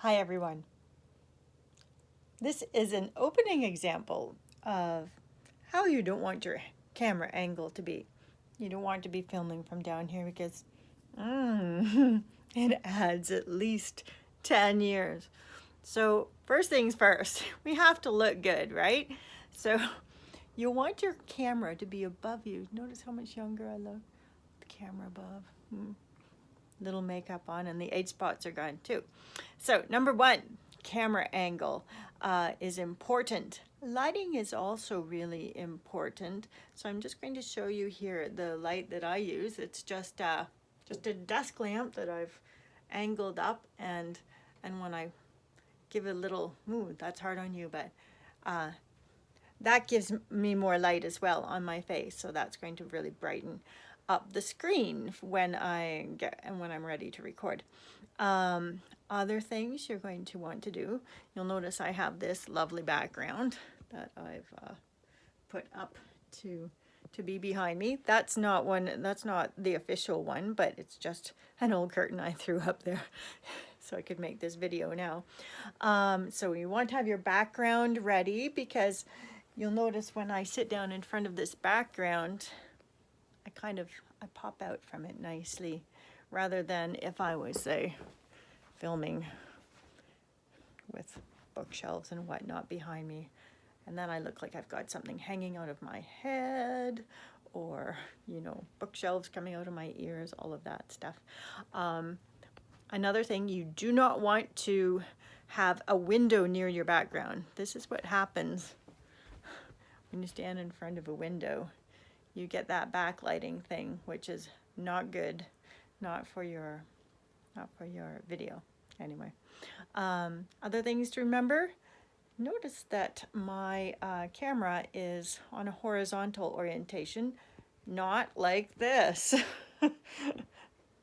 Hi everyone. This is an opening example of how you don't want your camera angle to be. You don't want to be filming from down here because it adds at least 10 years. So first things first, we have to look good, right? So you want your camera to be above you. Notice how much younger I look. The camera above. Little makeup on, and the age spots are gone too. So number one, camera angle is important. Lighting is also really important. So I'm just going to show you here the light that I use. It's just a desk lamp that I've angled up, and when I give it a little, ooh, that's hard on you, but that gives me more light as well on my face. So that's going to really brighten up the screen when I'm ready to record. Other things you're going to want to do, you'll notice I have this lovely background that I've put up to be behind me. That's not the official one, but it's just an old curtain I threw up there so I could make this video now. So you want to have your background ready, because you'll notice when I sit down in front of this background, I pop out from it nicely, rather than if I was, say, filming with bookshelves and whatnot behind me, and then I look like I've got something hanging out of my head, or bookshelves coming out of my ears, all of that stuff. Another thing, you do not want to have a window near your background. This is what happens when you stand in front of a window. You get that backlighting thing, which is not good, not for your video. Anyway, other things to remember. Notice that my camera is on a horizontal orientation, not like this.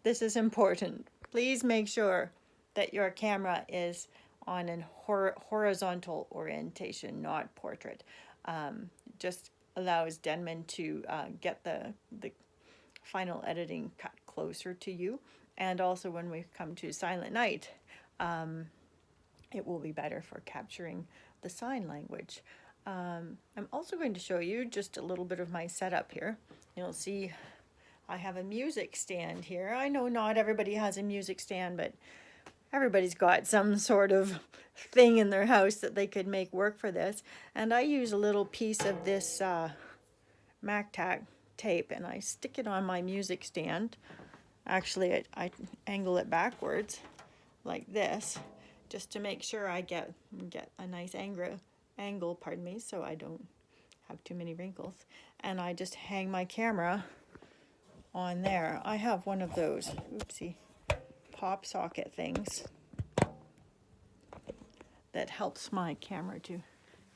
This is important. Please make sure that your camera is on a horizontal orientation, not portrait. Just allows Denman to get the final editing cut closer to you. And also when we come to Silent Night, it will be better for capturing the sign language. I'm also going to show you just a little bit of my setup here. You'll see I have a music stand here. I know not everybody has a music stand, but everybody's got some sort of thing in their house that they could make work for this. And I use a little piece of this MacTac tape, and I stick it on my music stand. Actually, I angle it backwards like this, just to make sure I get a nice angle, pardon me, so I don't have too many wrinkles. And I just hang my camera on there. I have one of those, oopsie, pop socket things that helps my camera to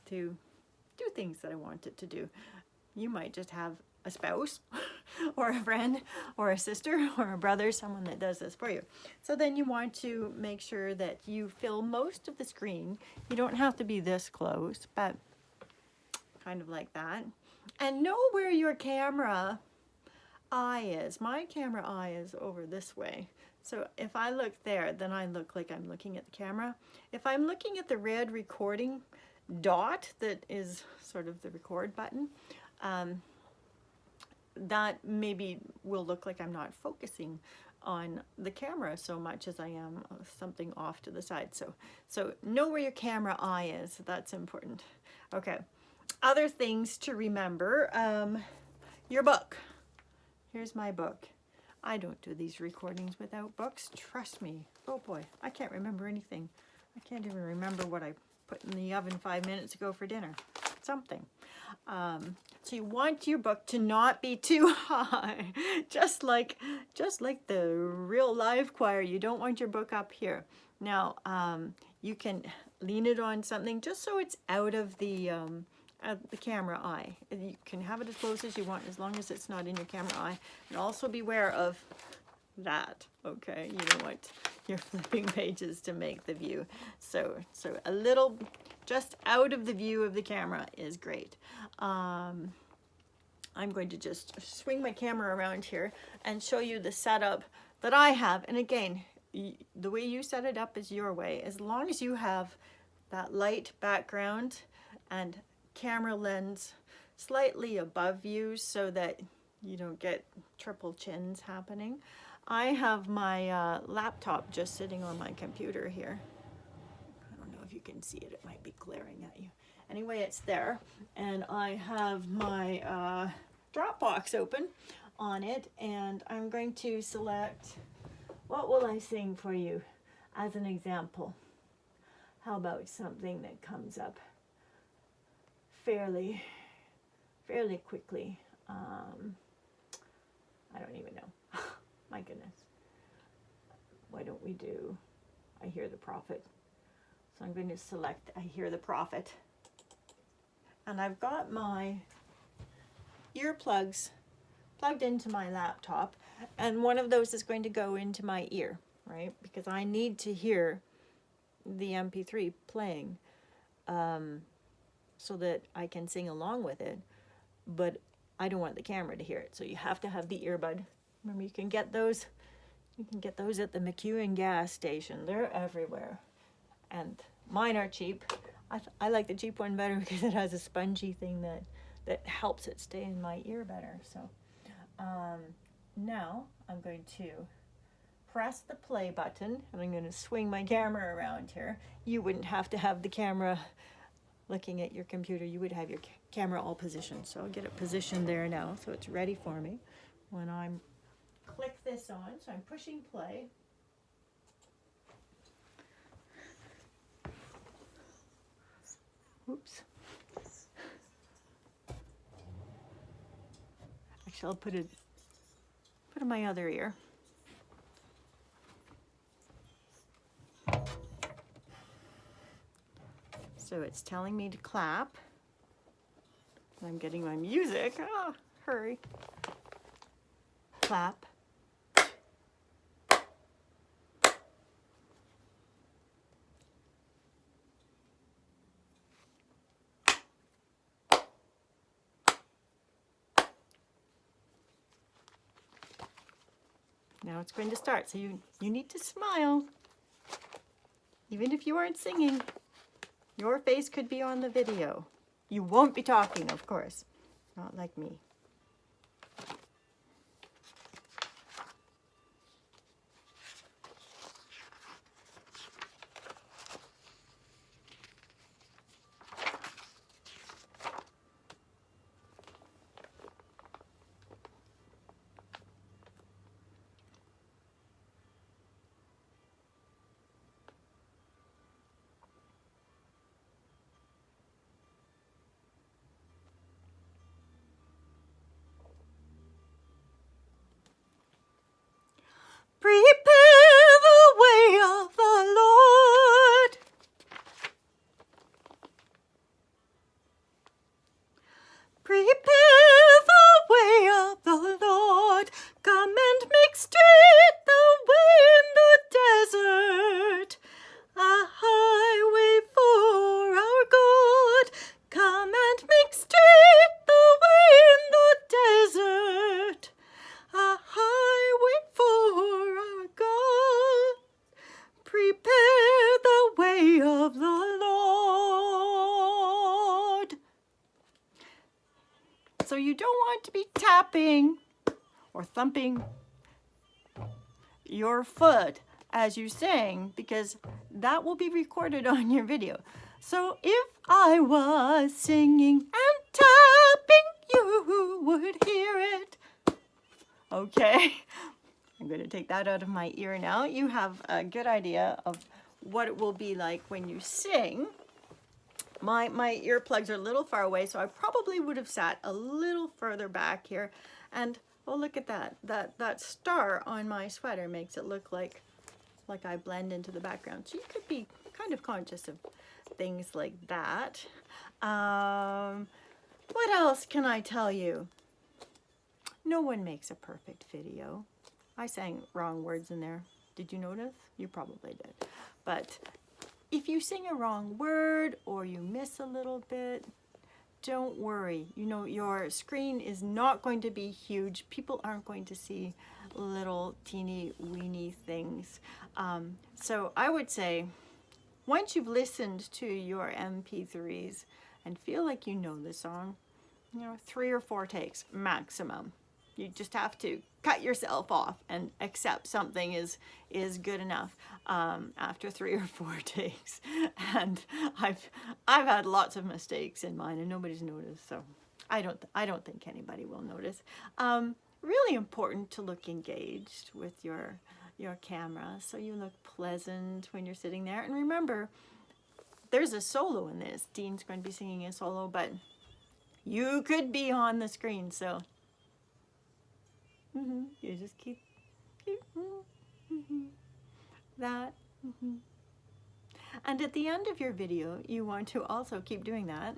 do things that I want it to do. You might just have a spouse or a friend or a sister or a brother, someone that does this for you. So then you want to make sure that you fill most of the screen. You don't have to be this close, but kind of like that. And know where your camera eye is. My camera eye is over this way. So if I look there, then I look like I'm looking at the camera. If I'm looking at the red recording dot that is sort of the record button, that maybe will look like I'm not focusing on the camera so much as I am something off to the side. So know where your camera eye is. That's important. Okay. Other things to remember. Your book. Here's my book. I don't do these recordings without books. Trust me. Oh boy, I can't remember anything. I can't even remember what I put in the oven 5 minutes ago for dinner. Something. So you want your book to not be too high. Just like the real live choir, you don't want your book up here. Now, you can lean it on something just so it's out of the camera eye. You can have it as close as you want, as long as it's not in your camera eye. And also beware of that, okay? You don't want your flipping pages to make the view. So a little just out of the view of the camera is great. I'm going to just swing my camera around here and show you the setup that I have. And again, the way you set it up is your way. As long as you have that light background and camera lens slightly above you so that you don't get triple chins happening. I have my laptop just sitting on my computer here. I don't know if you can see it, it might be glaring at you. Anyway, it's there, and I have my Dropbox open on it, and I'm going to select, what will I sing for you as an example? How about something that comes up fairly quickly? I don't even know. My goodness. Why don't we do I Hear the Prophet? So I'm going to select I Hear the Prophet. And I've got my earplugs plugged into my laptop, and one of those is going to go into my ear, right? Because I need to hear the MP3 playing so that I can sing along with it, but I don't want the camera to hear it, so you have to have the earbud. Remember, you can get those at the McEwen gas station. They're everywhere, and mine are cheap. I like the cheap one better because it has a spongy thing that helps it stay in my ear better. So now I'm going to press the play button, and I'm going to swing my camera around here. You wouldn't have to have the camera looking at your computer. You would have your camera all positioned. So I'll get it positioned there now so it's ready for me when I'm click this on. So I'm pushing play. Oops. Actually, I'll put it in my other ear. So it's telling me to clap. I'm getting my music. Oh, hurry. Clap. Now it's going to start. So you need to smile. Even if you aren't singing, your face could be on the video. You won't be talking, of course. Not like me. Prepare the way of the Lord. Prepare the way of the Lord. Come and make straight the way in the desert. A highway for our God. Come and make straight the way in the desert. A highway for our God. Prepare the way of the Lord. So you don't want to be tapping or thumping your foot as you sing, because that will be recorded on your video. So if I was singing and tapping, you would hear it. Okay, I'm going to take that out of my ear now. You have a good idea of what it will be like when you sing. My earplugs are a little far away, so I probably would have sat a little further back here. And oh, look at that. That star on my sweater makes it look like I blend into the background. So you could be kind of conscious of things like that. What else can I tell you? No one makes a perfect video. I sang wrong words in there. Did you notice? You probably did. But if you sing a wrong word or you miss a little bit, don't worry. You know, your screen is not going to be huge. People aren't going to see little teeny weeny things. So I would say, once you've listened to your MP3s and feel like you know the song, 3 or 4 takes maximum. You just have to cut yourself off and accept something is good enough after 3 or 4 takes. And I've had lots of mistakes in mine, and nobody's noticed. So I don't think anybody will notice. Really important to look engaged with your camera, so you look pleasant when you're sitting there. And remember, there's a solo in this. Dean's going to be singing a solo, but you could be on the screen, so you just keep that. And at the end of your video, you want to also keep doing that.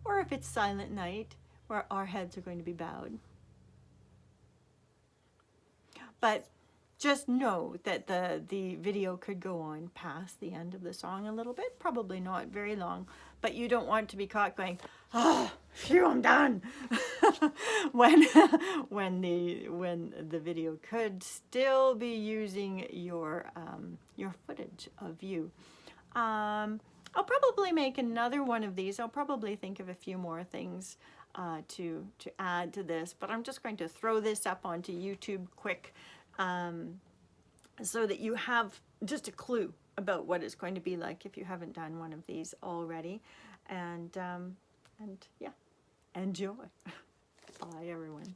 Or if it's silent night, where our heads are going to be bowed. But just know that the video could go on past the end of the song a little bit, probably not very long, but you don't want to be caught going, "Oh, phew, I'm done," when the video could still be using your footage of you. I'll probably make another one of these. I'll probably think of a few more things to add to this, but I'm just going to throw this up onto YouTube quick, so that you have just a clue about what it's going to be like if you haven't done one of these already. And yeah, enjoy. Bye, everyone.